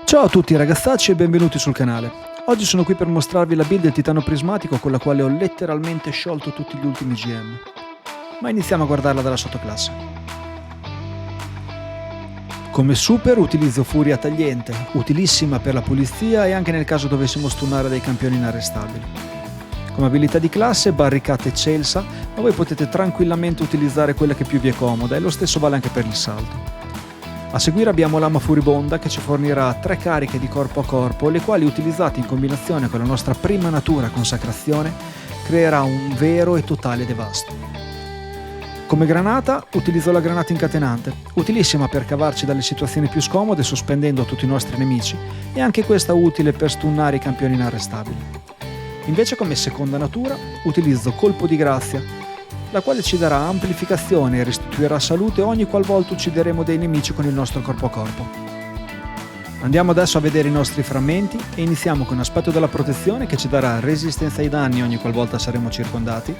Ciao a tutti ragazzacci e benvenuti sul canale. Oggi sono qui per mostrarvi la build del titano prismatico con la quale ho letteralmente sciolto tutti gli ultimi GM. Ma iniziamo a guardarla dalla sottoclasse. Come super utilizzo Furia Tagliente, utilissima per la pulizia e anche nel caso dovessimo stunnare dei campioni inarrestabili. Come abilità di classe Barricata Eccelsa, ma voi potete tranquillamente utilizzare quella che più vi è comoda e lo stesso vale anche per il salto. A seguire abbiamo Lama Furibonda che ci fornirà 3 cariche di corpo a corpo, le quali utilizzate in combinazione con la nostra prima natura Consacrazione creerà un vero e totale devasto. Come granata utilizzo la granata incatenante, utilissima per cavarci dalle situazioni più scomode sospendendo tutti i nostri nemici e anche questa utile per stunnare i campioni inarrestabili. Invece come seconda natura utilizzo Colpo di Grazia, la quale ci darà amplificazione e restituirà salute ogni qualvolta uccideremo dei nemici con il nostro corpo a corpo. Andiamo adesso a vedere i nostri frammenti e iniziamo con Aspetto della Protezione che ci darà resistenza ai danni ogni qualvolta saremo circondati,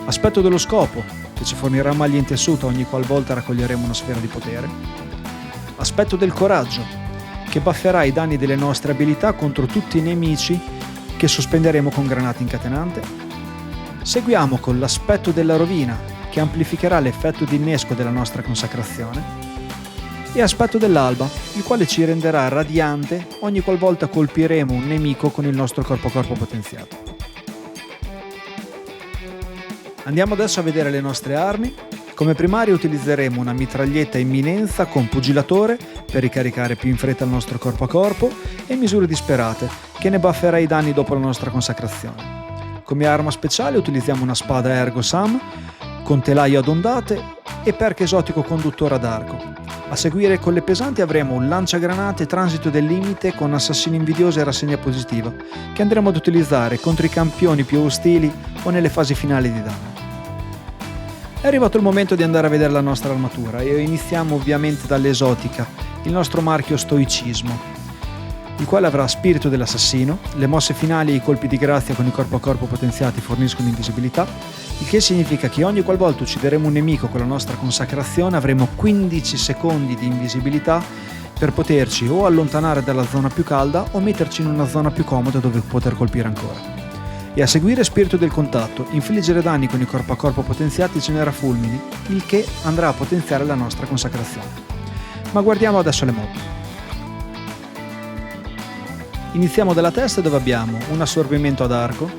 Aspetto dello Scopo che ci fornirà maglia in tessuto ogni qualvolta raccoglieremo una sfera di potere, Aspetto del Coraggio che bufferà i danni delle nostre abilità contro tutti i nemici che sospenderemo con Granata Incatenante. Seguiamo con l'Aspetto della Rovina, che amplificherà l'effetto di innesco della nostra Consacrazione, e Aspetto dell'Alba, il quale ci renderà radiante ogni qualvolta colpiremo un nemico con il nostro corpo a corpo potenziato. Andiamo adesso a vedere le nostre armi. Come primaria utilizzeremo una mitraglietta imminenza con pugilatore per ricaricare più in fretta il nostro corpo a corpo e misure disperate, che ne bufferà i danni dopo la nostra Consacrazione. Come arma speciale utilizziamo una spada Ergo Sam con telaio ad ondate e perk esotico conduttore ad arco. A seguire con le pesanti avremo un lanciagranate transito del limite con assassino invidioso e rassegna positiva che andremo ad utilizzare contro i campioni più ostili o nelle fasi finali di danno. È arrivato il momento di andare a vedere la nostra armatura e iniziamo ovviamente dall'esotica, il nostro marchio Stoicismo, il quale avrà Spirito dell'Assassino, le mosse finali e i colpi di grazia con il corpo a corpo potenziati forniscono invisibilità, il che significa che ogni qualvolta uccideremo un nemico con la nostra Consacrazione avremo 15 secondi di invisibilità per poterci o allontanare dalla zona più calda o metterci in una zona più comoda dove poter colpire ancora. E a seguire Spirito del Contatto, infliggere danni con il corpo a corpo potenziati genera fulmini, il che andrà a potenziare la nostra Consacrazione. Ma guardiamo adesso le mod. Iniziamo dalla testa dove abbiamo un assorbimento ad arco,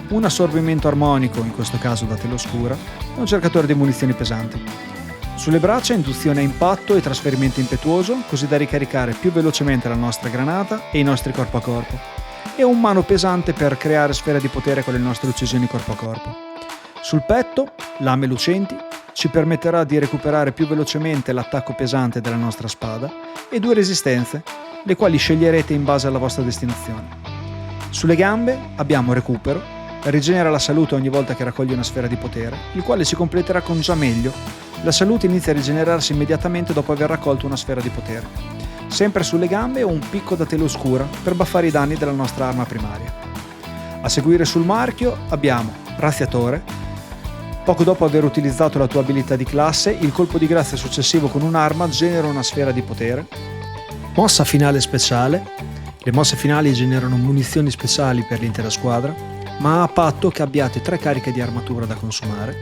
un assorbimento armonico, in questo caso da tela oscura, e un cercatore di munizioni pesanti. Sulle braccia induzione a impatto e trasferimento impetuoso, così da ricaricare più velocemente la nostra granata e i nostri corpo a corpo, e un mano pesante per creare sfere di potere con le nostre uccisioni corpo a corpo. Sul petto, lame lucenti, ci permetterà di recuperare più velocemente l'attacco pesante della nostra spada, e 2 resistenze, le quali sceglierete in base alla vostra destinazione. Sulle gambe abbiamo recupero, rigenera la salute ogni volta che raccoglie una sfera di potere, il quale si completerà con già meglio. La salute inizia a rigenerarsi immediatamente dopo aver raccolto una sfera di potere. Sempre sulle gambe ho un picco da tela oscura per buffare i danni della nostra arma primaria. A seguire sul marchio abbiamo Razziatore. Poco dopo aver utilizzato la tua abilità di classe, il colpo di grazia successivo con un'arma genera una sfera di potere. Mossa finale speciale. Le mosse finali generano munizioni speciali per l'intera squadra, ma a patto che abbiate 3 cariche di armatura da consumare.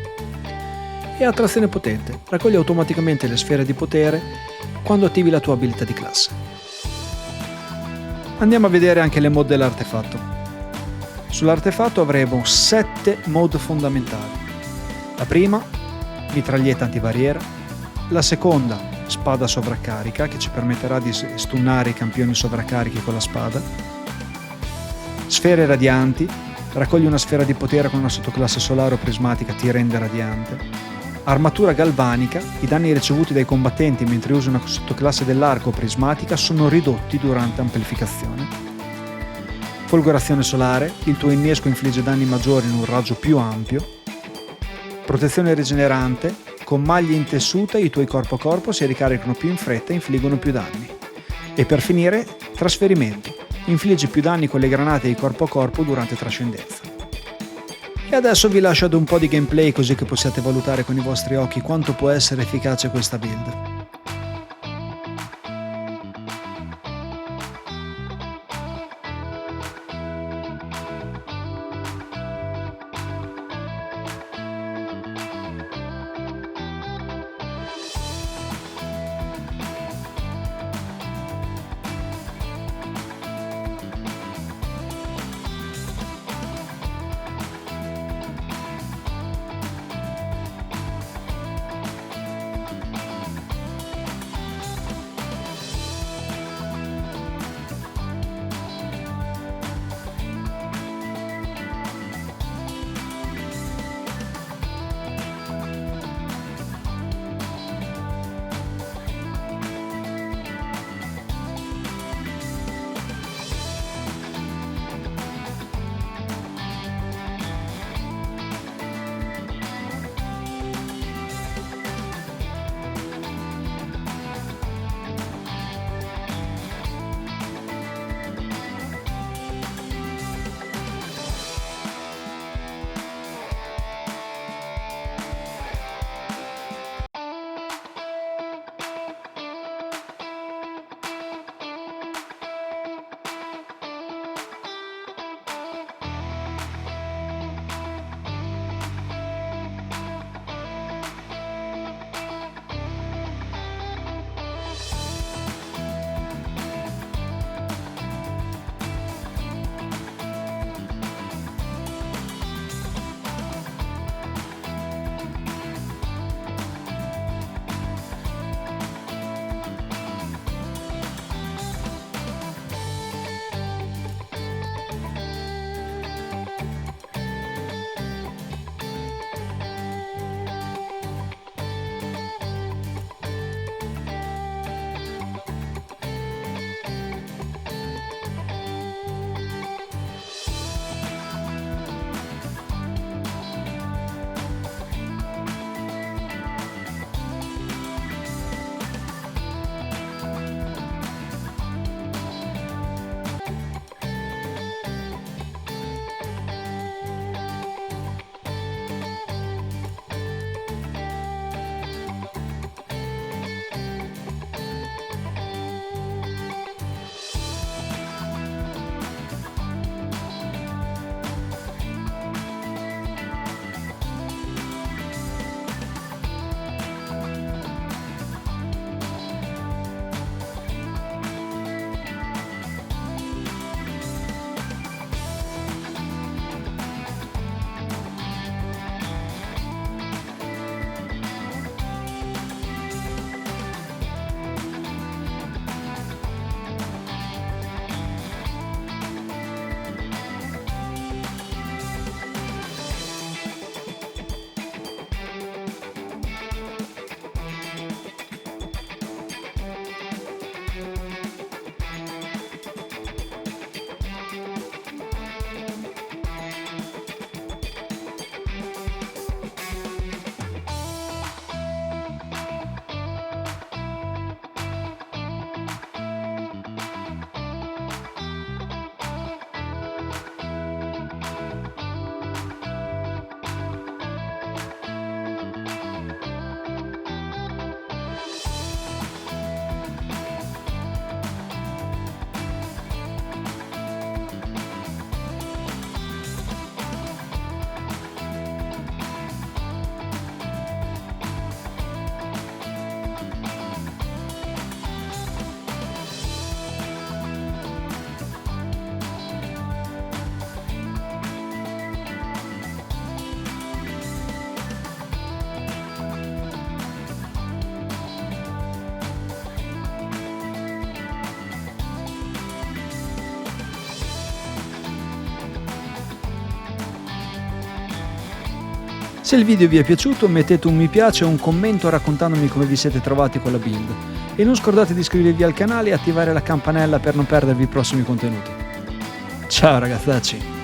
E attrazione potente. Raccoglie automaticamente le sfere di potere quando attivi la tua abilità di classe. Andiamo a vedere anche le mod dell'artefatto. Sull'artefatto avremo 7 mod fondamentali. La prima, mitraglietta antibarriera. La seconda, spada sovraccarica che ci permetterà di stunnare i campioni sovraccarichi con la spada. Sfere radianti, raccogli una sfera di potere con una sottoclasse solare o prismatica ti rende radiante. Armatura galvanica, i danni ricevuti dai combattenti mentre usi una sottoclasse dell'arco o prismatica sono ridotti durante amplificazione. Folgorazione solare, il tuo innesco infligge danni maggiori in un raggio più ampio. Protezione rigenerante, con maglie in tessuta i tuoi corpo a corpo si ricaricano più in fretta e infliggono più danni. E per finire, trasferimento. Infliggi più danni con le granate di corpo a corpo durante trascendenza. E adesso vi lascio ad un po' di gameplay così che possiate valutare con i vostri occhi quanto può essere efficace questa build. Se il video vi è piaciuto mettete un mi piace o un commento raccontandomi come vi siete trovati con la build e non scordate di iscrivervi al canale e attivare la campanella per non perdervi i prossimi contenuti. Ciao ragazzacci!